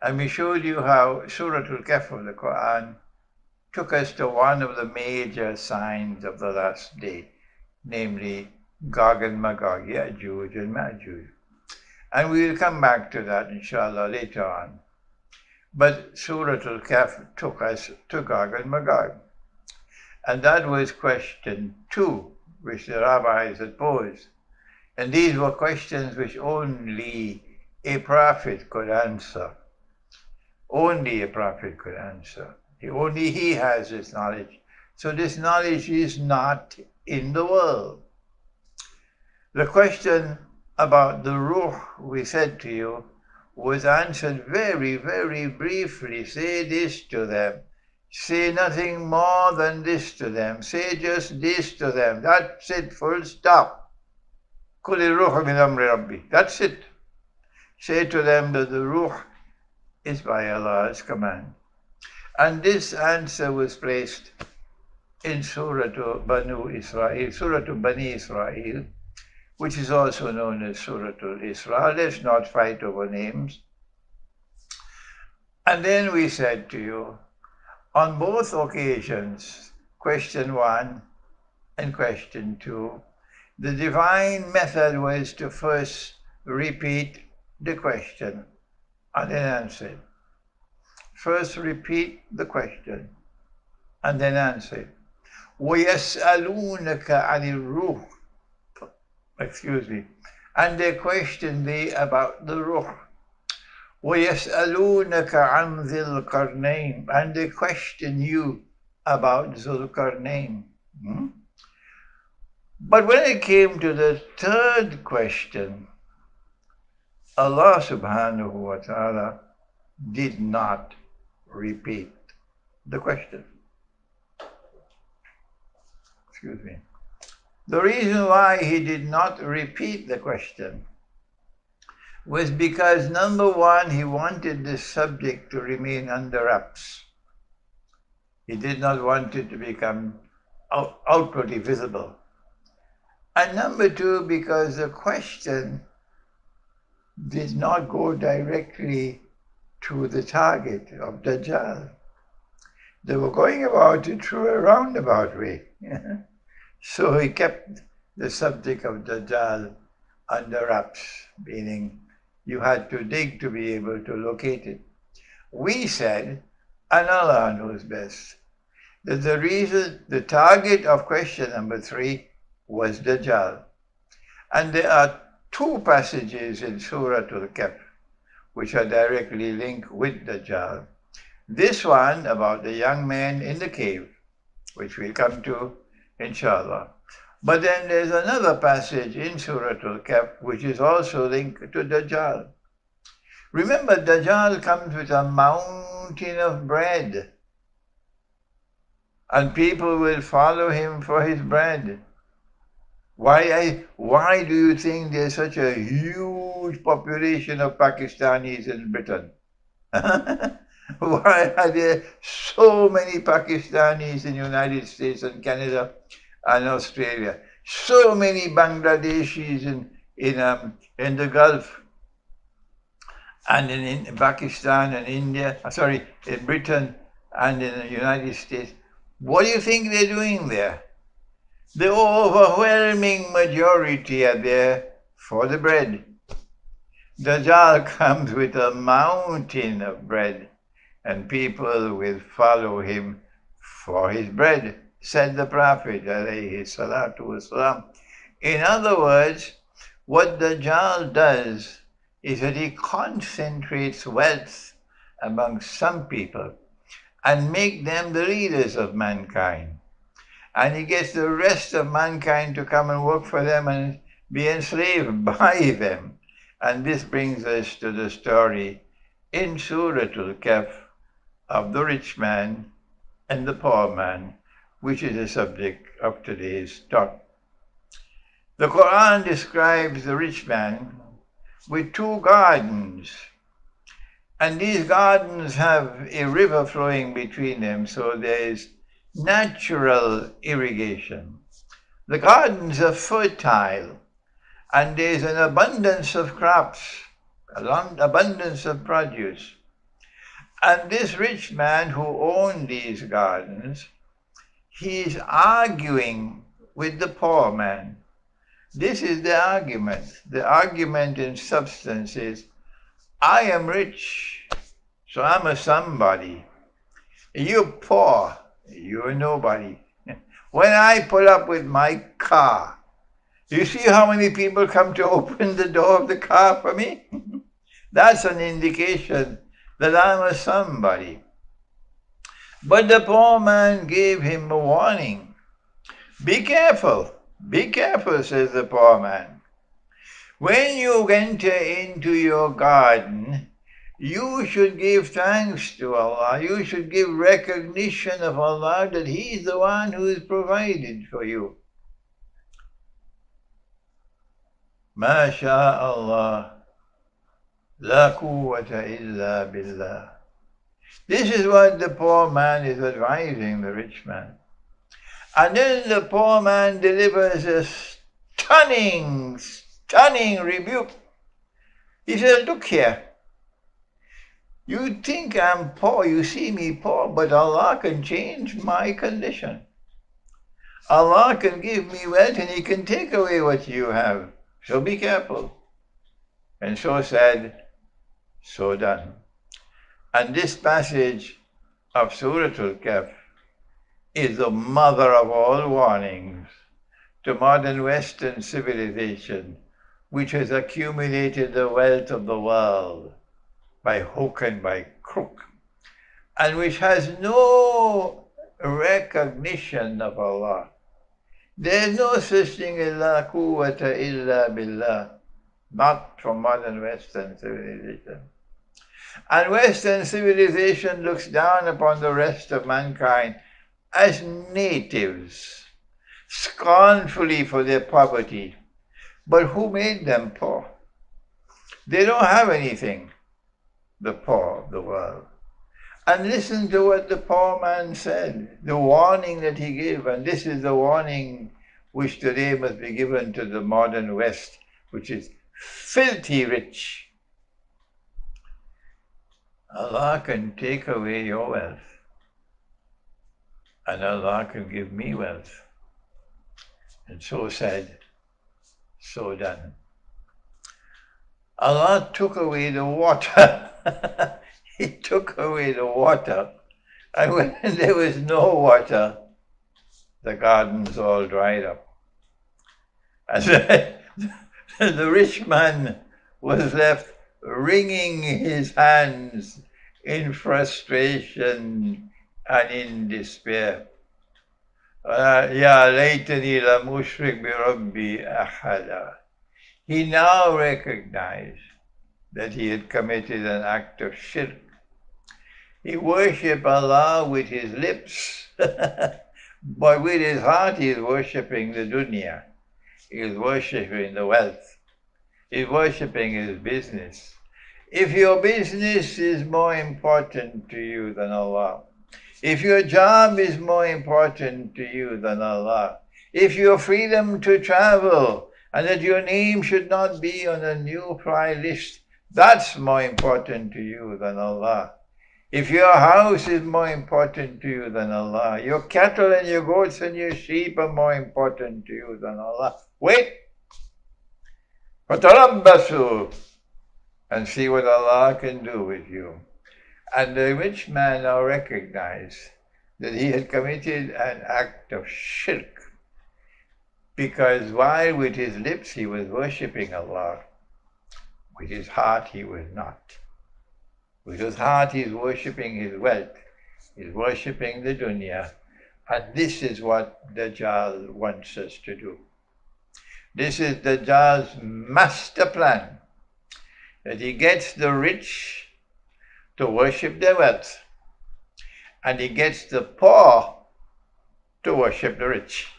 And we showed you how Surah Al-Kahfi of the Quran took us to one of the major signs of the last day, namely Gog and Magog, Yakjuj and Makjuj. And we will come back to that, inshallah, later on. But Surah Al-Kahfi took us to Gog and Magog. And that was question 2, which the rabbis had posed. And these were questions which only a prophet could answer. Only a prophet could answer. Only he has this knowledge. So this knowledge is not in the world. The question about the ruh, we said to you, was answered very, very briefly. Say this to them. Say nothing more than this to them. Say just this to them. That's it, full stop. Kuli ruh min amri rabbi. That's it. Say to them that the ruh is by Allah's command. And this answer was placed in Surah to Banu Israel, Surah to Bani Israel, which is also known as Surah Al-Isra. Let's not fight over names. And then we said to you, on both occasions, question 1 and question 2, the divine method was to first repeat the question and then answer it. First repeat the question and then answer it. وَيَسْأَلُونَكَ عَنِ الرُّوحِ. Excuse me. And they question thee about the ruh. وَيَسْأَلُونَكَ عَنْ ذِي الْقَرْنَيْنِ. And they question you about Zulqarnain. But when it came to the third question, Allah subhanahu wa ta'ala did not repeat the question. Excuse me. The reason why he did not repeat the question was because, number 1, he wanted this subject to remain under wraps. He did not want it to become outwardly visible. And number 2, because the question did not go directly to the target of Dajjal. They were going about it through a roundabout way. So he kept the subject of Dajjal under wraps, meaning you had to dig to be able to locate it. We said, and Allah knows best, that the reason, the target of question number 3 was Dajjal. And there are 2 passages in Surah Al-Kahfi which are directly linked with Dajjal. This one about the young man in the cave, which we'll come to, inshallah. But then there's another passage in Surah Al-Kahfi which is also linked to Dajjal. Remember, Dajjal comes with a mountain of bread, and people will follow him for his bread. Why do you think there's such a huge population of Pakistanis in Britain? Why are there so many Pakistanis in the United States and Canada and Australia? So many Bangladeshis in the Gulf and in Pakistan and India, in Britain and in the United States. What do you think they're doing there? The overwhelming majority are there for the bread. Dajjal comes with a mountain of bread, and people will follow him for his bread, said the Prophet, alayhi salatu wasalam. In other words, what Dajjal does is that he concentrates wealth among some people and make them the leaders of mankind. And he gets the rest of mankind to come and work for them and be enslaved by them. And this brings us to the story in Surah Al-Kahfi of the rich man and the poor man, which is the subject of today's talk. The Quran describes the rich man with 2 gardens. And these gardens have a river flowing between them, so there is natural irrigation. The gardens are fertile, and there is an abundance of crops, an abundance of produce. And this rich man who owned these gardens, he's arguing with the poor man. This is the argument. The argument in substance is, I am rich, so I'm a somebody. You're poor, you're nobody. When I pull up with my car, you see how many people come to open the door of the car for me? That's an indication that I'm a somebody. But the poor man gave him a warning. Be careful, says the poor man. When you enter into your garden, you should give thanks to Allah. You should give recognition of Allah that He is the one who has provided for you. Ma Allah, la quwwata illa billah. This is what the poor man is advising the rich man. And then the poor man delivers a stunning rebuke. He says, look here, you think I'm poor, you see me poor, but Allah can change my condition. Allah can give me wealth and He can take away what you have. So be careful. And so said, so done. And this passage of Surah Al-Kahfi is the mother of all warnings to modern Western civilization, which has accumulated the wealth of the world by hook and by crook, and which has no recognition of Allah. There is no such thing as la quwwata illa billah, not from modern Western civilization. And Western civilization looks down upon the rest of mankind as natives, scornfully for their poverty. But who made them poor? They don't have anything, the poor of the world. And listen to what the poor man said, the warning that he gave. And this is the warning which today must be given to the modern West, which is filthy rich. Allah can take away your wealth, and Allah can give me wealth. And so said, so done. Allah took away the water. He took away the water. And when there was no water, the gardens all dried up. And the rich man was left wringing his hands in frustration and in despair. Ya laytani la mushrik bi rabbi ahada. He now recognized that he had committed an act of shirk. He worshipped Allah with his lips, but with his heart he is worshipping the dunya. He is worshipping the wealth. He is worshipping his business. If your business is more important to you than Allah, if your job is more important to you than Allah, if your freedom to travel and that your name should not be on a new fly list, that's more important to you than Allah. If your house is more important to you than Allah, your cattle and your goats and your sheep are more important to you than Allah, wait. فَتَرَبَّصُوا, and see what Allah can do with you. And the rich man now recognized that he had committed an act of shirk, because while with his lips he was worshipping Allah, with his heart he was not. With his heart he is worshipping his wealth, he is worshipping the dunya, and this is what Dajjal wants us to do. This is Dajjal's master plan, that he gets the rich to worship their wealth, and he gets the poor to worship the rich.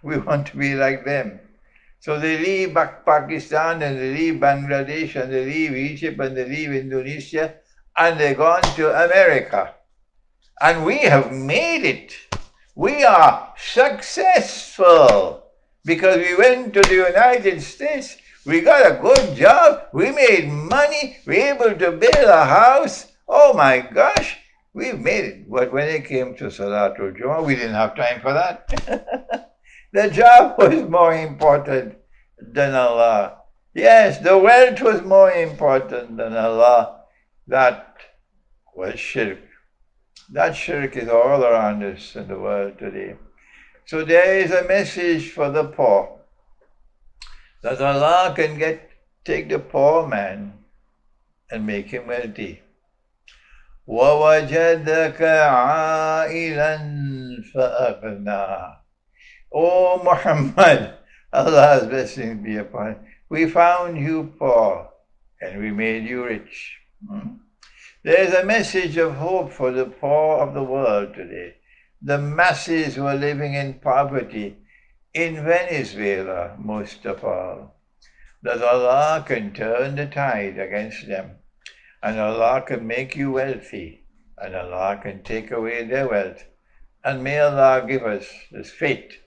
We want to be like them. So they leave Pakistan, and they leave Bangladesh, and they leave Egypt, and they leave Indonesia, and they're gone to America. And we have made it. We are successful because we went to the United States. We got a good job. We made money. We were able to build a house. Oh my gosh, we've made it. But when it came to Salatul Jummah, we didn't have time for that. The job was more important than Allah. Yes, the wealth was more important than Allah. That was shirk. That shirk is all around us in the world today. So there is a message for the poor, that Allah can take the poor man and make him wealthy. وَوَجَدَكَ عَائِلًا فَأَغْنَى. O Muhammad, Allah's blessings be upon you. We found you poor and we made you rich. There is a message of hope for the poor of the world today. The masses who are living in poverty, in Venezuela most of all, that Allah can turn the tide against them, and Allah can make you wealthy, and Allah can take away their wealth. And may Allah give us this faith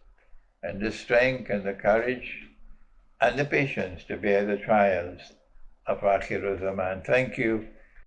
and the strength and the courage and the patience to bear the trials of Akhir Zaman. Thank you.